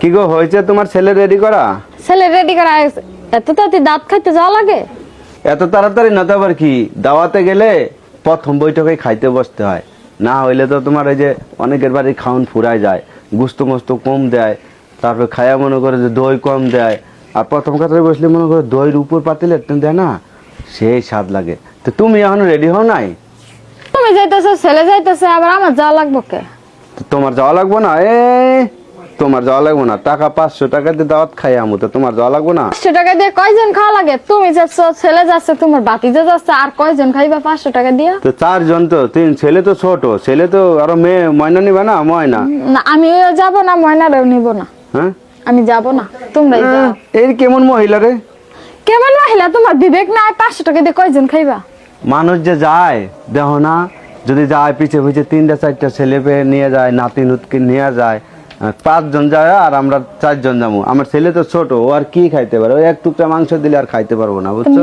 কি গো হয়েছে তোমার ছেলে রেডি করা? ছেলে রেডি করা আছে। এত তাড়াতাড়ি দাঁত খাইতে যাওয়া লাগে? এত তাড়াতাড়ি না তো আবার কি, দাওয়াতে গেলে প্রথম বৈঠকে খাইতে বসতে হয়, না হইলে তো তোমার ওই যে অনেকের বাড়ি খাউন ফুরায় যায়, গুস্ত মস্ত কম দেয়, তারপর খায়া মনে করে যে দই কম দেয়, আর প্রথম কাতারে বসলে মনে করে দইয়ের উপর পাতিলে একটু দেয় না, সেই স্বাদ লাগে। তো তুমি এখন রেডি হও নাই? তুমি যাইতেছো, ছেলে যাইতেছে, আবার আমার যাওয়া লাগবে কে? তো তোমার যাওয়া লাগবো না? তোমার যাওয়া লাগবো না, টাকা 500 টাকা দিয়ে দাওয়াত খাই আমু, তো তোমার যাওয়া লাগবো না? 500 টাকা দিয়ে কয়জন খাওয়া লাগে? তুমি যাচ্ছ, ছেলে যাচ্ছে, তোমার বাতিজা যাচ্ছে, আর কয়জন খাইবা 500 টাকা দিয়া? তো 4 জন, তো 3, ছেলে তো ছোট, ছেলে তো আরো মেয়ে ময়না নিবে না, ময়না। না, আমিও যাব না, ময়নারেও নিব না। হ্যাঁ, আমি যাব না, তোমরাই যাও। এই কেমন মহিলা রে? কেমন মহিলা? তোমার বিবেক নাই? 500 টাকা দিয়ে কয়জন খাইবা? মানুষ যে যায় দেখো না, যদি যায় পিছে পিছে 3টা 4টা ছেলে পেয়ে নিয়ে যায়, নাতি নুতকে নিয়ে যায়, 5 জন যায় আর আমরা 4 জন যাবো। আমার ছেলে তো ছোট, ও আর কি খাইতে পারে, ওই এক টুকরা মাংস দিলে আর খাইতে পারবো না, বুঝছো?